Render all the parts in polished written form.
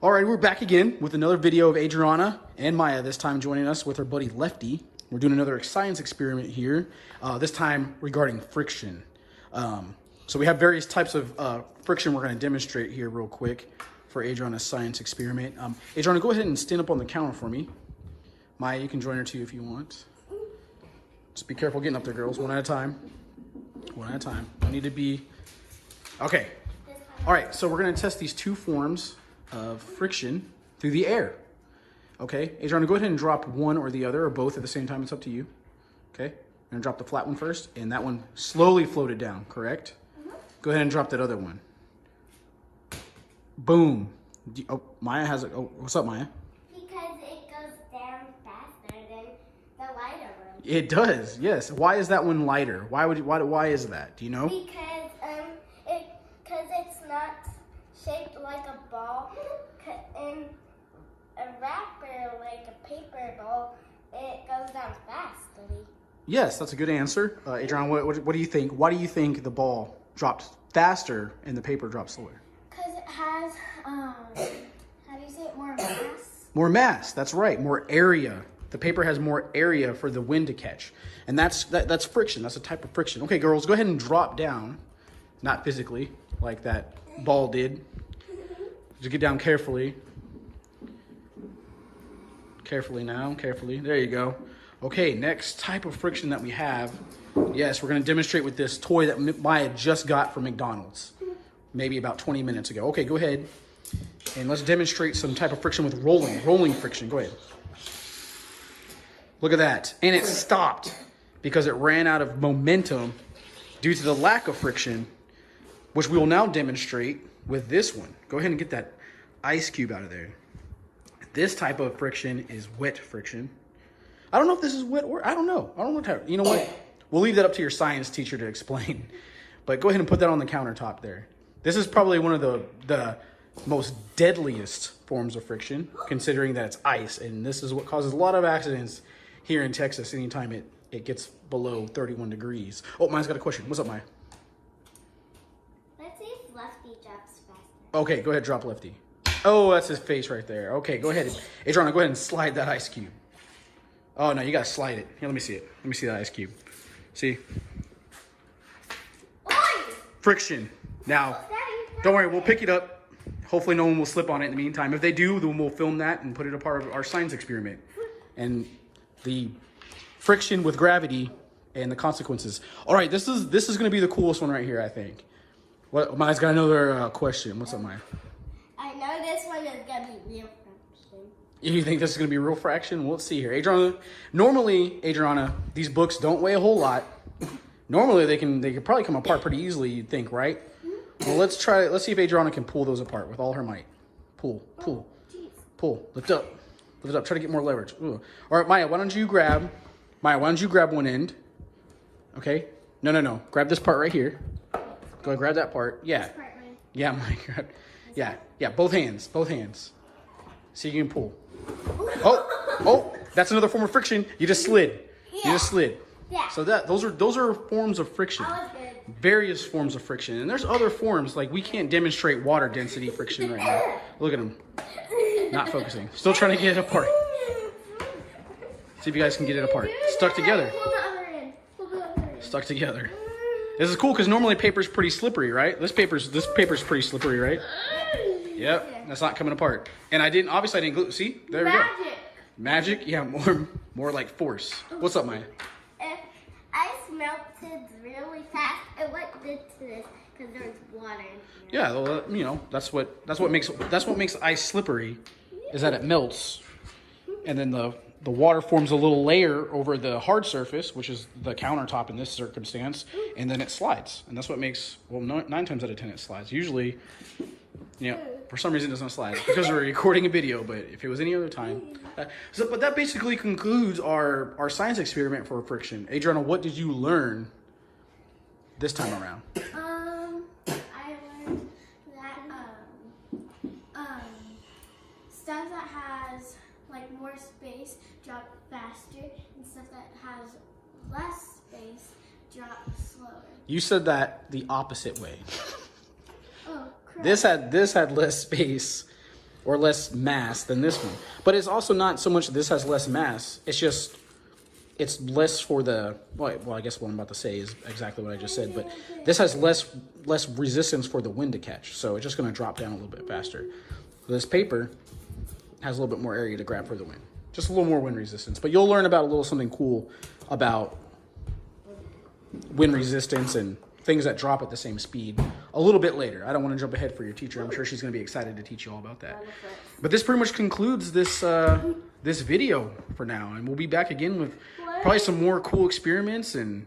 All right, we're back again with another video of Adrianna and Maiya, this time joining us with her buddy Lefty. We're doing another science experiment here, this time regarding friction. So we have various types of friction we're going to demonstrate here real quick for Adrianna's science experiment. Adrianna, go ahead and stand up on the counter for me. Maiya, you can join her too if you want. Just be careful getting up there, girls, one at a time. One at a time. You need to be... Okay. All right, so we're going to test these two forms of friction through the air. Okay, Adrianna, go ahead and drop one or the other or both at the same time. It's up to you. Okay, I'm gonna drop the flat one first, and that one slowly floated down, correct? Go ahead and drop that other one. Boom. Oh, Maiya has it. Oh, what's up, Maiya? Because it goes down faster than the lighter one. It does, yes. Why is that one lighter? Why is that? Do you know? Because it's not shaped like a ball, and a wrapper like a paper ball, it goes down fastly. Yes, that's a good answer. Adrianna, what do you think? Why do you think the ball dropped faster and the paper dropped slower? Because it has, how do you say it, more mass? More mass, that's right, more area. The paper has more area for the wind to catch. And that's friction, that's a type of friction. Okay, girls, go ahead and drop down. Not physically, like that ball did. Just get down carefully. Carefully now, carefully. There you go. Okay, next type of friction that we have. Yes, we're going to demonstrate with this toy that Maiya just got from McDonald's. Maybe about 20 minutes ago. Okay, go ahead. And let's demonstrate some type of friction with rolling friction. Go ahead. Look at that. And it stopped because it ran out of momentum due to the lack of friction, which we will now demonstrate with this one. Go ahead and get that ice cube out of there. This type of friction is wet friction. I don't know if this is wet or I don't know. I don't know what type. You know what? We'll leave that up to your science teacher to explain. But go ahead and put that on the countertop there. This is probably one of the most deadliest forms of friction, considering that it's ice. And this is what causes a lot of accidents here in Texas anytime it gets below 31 degrees. Oh, Maiya's got a question. What's up, Maiya? Let's see if Lefty drops faster. Okay, go ahead, drop Lefty. Oh, that's his face right there. Okay, go ahead. Adrianna, go ahead and slide that ice cube. Oh, no, you got to slide it. Here, let me see it. Let me see that ice cube. See? Oy! Friction. Now, don't worry, we'll pick it up. Hopefully no one will slip on it in the meantime. If they do, then we'll film that and put it a part of our science experiment. And the friction with gravity and the consequences. All right, this is going to be the coolest one right here, I think. Maiya's got another question. What's up, Maiya? I know this one is going to be real fraction. You think this is going to be real fraction? Well, let's see here. Normally, Adrianna, these books don't weigh a whole lot. Normally, they could probably come apart pretty easily, you'd think, right? Well, let's see if Adrianna can pull those apart with all her might. Pull. Pull. Lift up. Try to get more leverage. Ooh. All right, Maiya, why don't you grab one end? Okay. No. Grab this part right here. Go ahead, grab that part. Yeah. Yeah, Maiya, grab. Yeah, both hands. See if you can pull. Oh, that's another form of friction. You just slid. Yeah. So those are forms of friction. Various forms of friction. And there's other forms, like we can't demonstrate water density friction right now. Look at him. Not focusing. Still trying to get it apart. See if you guys can get it apart. Stuck together. Stuck together. This is cool because normally paper's pretty slippery, right? This paper's pretty slippery, right? Yep, that's not coming apart. And I didn't glue. See, there we go. Magic, yeah, more like force. What's up, Maiya? If ice melted really fast, it wouldn't do to this because there's water in here. Yeah, well, that's what makes ice slippery, is that it melts, and then the water forms a little layer over the hard surface, which is the countertop in this circumstance, and then it slides. And that's what makes, well, 9 times out of 10 it slides. Usually, for some reason it doesn't slide because we're recording a video, but if it was any other time. But that basically concludes our science experiment for friction. Adrianna, what did you learn this time around? I learned that stuff that has like more space drop faster, and stuff that has less space drop slower. You said that the opposite way. Oh, crap. This had less space or less mass than this one. But it's also not so much that this has less mass. It's just, it's less for the, well, I guess what I'm about to say is exactly what I just said, but this has less resistance for the wind to catch. So it's just going to drop down a little bit faster. This paper has a little bit more area to grab for the wind. Just a little more wind resistance. But you'll learn about a little something cool about wind resistance and things that drop at the same speed a little bit later. I don't want to jump ahead for your teacher. I'm sure she's going to be excited to teach you all about that. But this pretty much concludes this this video for now, and we'll be back again with probably some more cool experiments and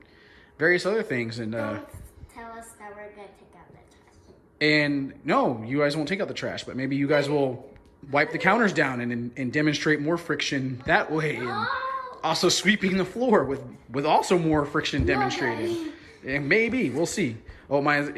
various other things. And don't tell us that we're gonna take out the trash. And no, you guys won't take out the trash, but maybe you guys will wipe the counters down and demonstrate more friction that way, and also sweeping the floor with also more friction demonstrated. And maybe we'll see. Oh my.